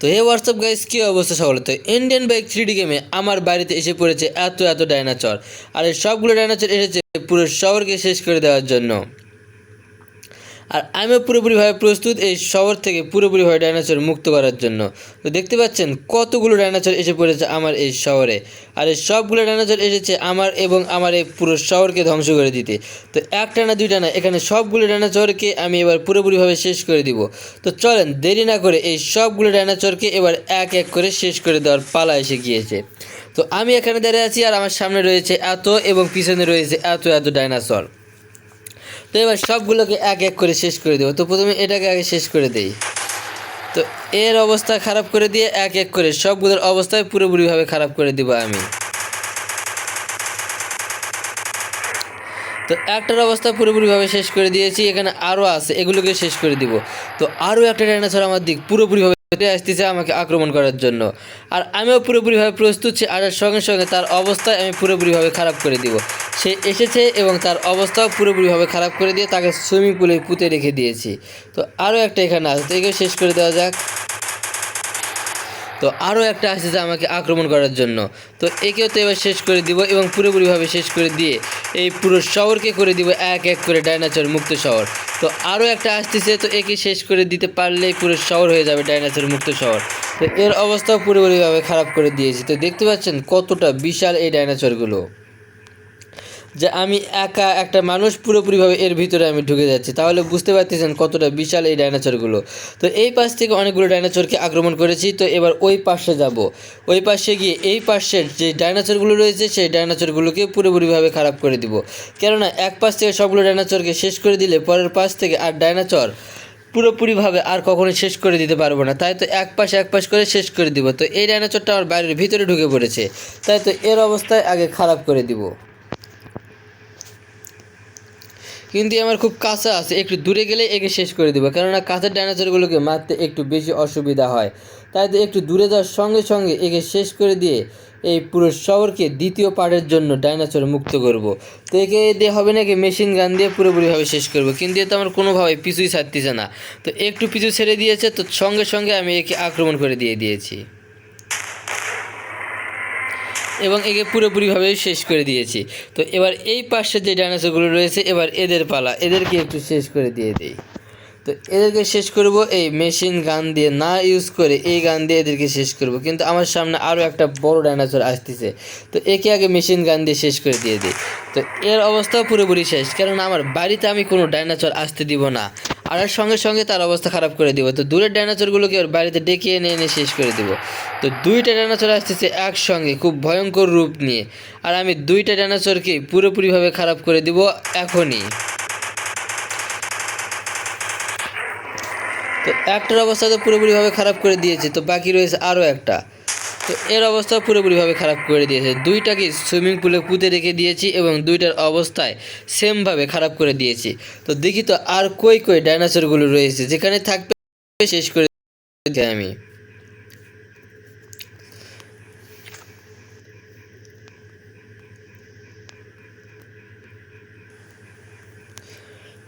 তো হে WhatsApp guys, কী অবস্থা সকলে? তো ইন্ডিয়ান বাইক 3D গেমে আমার বাড়িতে এসে পড়েছে এত ডাইনোসর। আর এই সবগুলো ডাইনোসর এসেছে পুরো শহরকে শেষ করে দেওয়ার জন্য। আর আমিও পুরোপুরিভাবে প্রস্তুত এই শহর থেকে পুরোপুরিভাবে ডাইনোসর মুক্ত করার জন্য। তো দেখতে পাচ্ছেন কতগুলো ডাইনোসর এসে পড়েছে আমার এই শহরে। আর এই সবগুলো ডাইনোসর এসেছে আমার এবং আমার এই পুরো শহরকে ধ্বংস করে দিতে। তো একটা না দুইটা না, এখানে সবগুলো ডাইনোসরকে আমি এবার পুরোপুরিভাবে শেষ করে দিব। তো চলেন দেরি না করে এই সবগুলো ডাইনোসরকে এবার এক এক করে শেষ করে দেওয়ার পালা এসে গিয়েছে। তো আমি এখানে দাঁড়িয়ে আছি আর আমার সামনে রয়েছে এত এবং পিছনে রয়েছে এত ডাইনোসর। তো এবার সবগুলোকে এক এক করে শেষ করে দেবো। তো প্রথমে এটাকে আগে শেষ করে দেই। তো এর অবস্থা খারাপ করে দিয়ে এক এক করে সবগুলোর অবস্থায় পুরোপুরিভাবে খারাপ করে দিব আমি। তো একটার অবস্থা পুরোপুরিভাবে শেষ করে দিয়েছি, এখানে আরও আছে, এগুলোকে শেষ করে দিব। তো আরও একটা ডাইনোসর আমার দিক পুরোপুরিভাবে আসতেছে আমাকে আক্রমণ করার জন্য। আর আমিও পুরোপুরিভাবে প্রস্তুত, আর সঙ্গে সঙ্গে তার অবস্থায় আমি পুরোপুরিভাবে খারাপ করে দিব। সে এসেছে এবং তার অবস্থাও পুরোপুরিভাবে খারাপ করে দিয়ে তাকে সুইমিং পুলে পুঁতে রেখে দিয়েছি। তো আরও একটা এখানে আছে, তো একে শেষ করে দেওয়া যাক। তো আরও একটা আসছে আমাকে আক্রমণ করার জন্য। তো একেও তো এবার শেষ করে দিব এবং পুরোপুরিভাবে শেষ করে দিয়ে এই পুরো শহরকে করে দিব এক এক করে ডাইনোসর মুক্ত শহর। তো আরও একটা আসতেছে, তো একে শেষ করে দিতে পারলেই পুরো শহর হয়ে যাবে ডাইনোসর মুক্ত শহর। তো এর অবস্থাও পুরোপুরিভাবে খারাপ করে দিয়েছি। তো দেখতে পাচ্ছেন কতটা বিশাল এই ডাইনোসরগুলো, যে আমি একা একটা মানুষ পুরোপুরিভাবে এর ভিতরে আমি ঢুকে যাচ্ছি, তাহলে বুঝতে পারতেছেন কতটা বিশাল এই ডাইনোসরগুলো। তো এই পাশ থেকে অনেকগুলো ডাইনোসরকে আক্রমণ করেছি। তো এবার ওই পাশে যাব, ওই পাশে গিয়ে এই পাশের যে ডাইনোসরগুলো রয়েছে সেই ডাইনোসরগুলোকে পুরোপুরিভাবে খারাপ করে দিব। কেননা এক পাশ থেকে সবগুলো ডাইনোসরকে শেষ করে দিলে পরের পাশ থেকে আর ডাইনোসর পুরোপুরিভাবে আর কখনো শেষ করে দিতে পারবো না। তাই তো এক পাশ করে শেষ করে দিব। তো এই ডাইনোসরটা আমার বাড়ির ভিতরে ঢুকে পড়েছে, তাই তো এর অবস্থায় আগে খারাপ করে দিব। কিন্তু আমার খুব কাছে আছে, একটু দূরে গেলে একে শেষ করে দেবো, কেননা কাছের ডাইনোসরগুলোকে মারতে একটু বেশি অসুবিধা হয়। তাই তো একটু দূরে যাওয়ার সঙ্গে সঙ্গে একে শেষ করে দিয়ে এই পুরো শহরকে দ্বিতীয় পার্টের জন্য ডাইনোসর মুক্ত করব। তো একে দিয়ে হবে না, একে মেশিন গান দিয়ে পুরোপুরিভাবে শেষ করব, কিন্তু এতে আমার কোনোভাবে পিছুই ছাড়তেছে না। তো একটু পিছু ছেড়ে দিয়েছে, তো সঙ্গে সঙ্গে আমি একে আক্রমণ করে দিয়েছি এবং একে পুরোপুরিভাবে শেষ করে দিয়েছি। তো এবার এই পাশে যে ডাইনোসরগুলো রয়েছে এবার এদের পালা, এদেরকে একটু শেষ করে দিয়ে দিই। তো এদেরকে শেষ করব এই মেশিন গান দিয়ে না ইউজ করে, এই গান দিয়ে এদেরকে শেষ করব। কিন্তু আমার সামনে আরও একটা বড় ডাইনোসর আসতেছে, তো একে আগে মেশিন গান দিয়ে শেষ করে দিয়ে দিই। তো এর অবস্থাও পুরোপুরি শেষ, কারণ আমার বাড়িতে আমি কোনো ডাইনোসর আসতে দিব না, আর সঙ্গে সঙ্গে তার অবস্থা খারাপ করে দিব। তো দূরের ডাইনোসরগুলোকে ওর বাড়িতে ডেকে এনে শেষ করে দিব। তো দুইটা ডাইনোসর আসতেছে একসঙ্গে খুব ভয়ঙ্কর রূপ নিয়ে, আর আমি দুইটা ডাইনোসরকে পুরোপুরিভাবে খারাপ করে দিব এখনই। তো একটার অবস্থা তো পুরোপুরিভাবে খারাপ করে দিয়েছে, তো বাকি রয়েছে আরও একটা। তো এর অবস্থা পুরোপুরিভাবে খারাপ করে দিয়েছে। দুইটাকে সুইমিং পুলে পুঁতে রেখে দিয়েছি এবং দুইটার অবস্থায় সেমভাবে খারাপ করে দিয়েছি। তো দেখি তো আর কই ডাইনোসরগুলো রয়েছে, যেখানে থাকবে শেষ করে দিই আমি।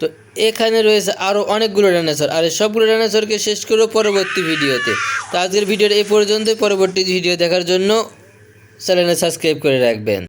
তো এখানে রয়েছে আরও অনেকগুলো ডাইনোসর, আর সবগুলো ডাইনোসরকে শেষ করব পরবর্তী ভিডিওতে। তো আজকের ভিডিওটা এই পর্যন্ত, পরবর্তী ভিডিও দেখার জন্য চ্যানেলে সাবস্ক্রাইব করে রাখবেন।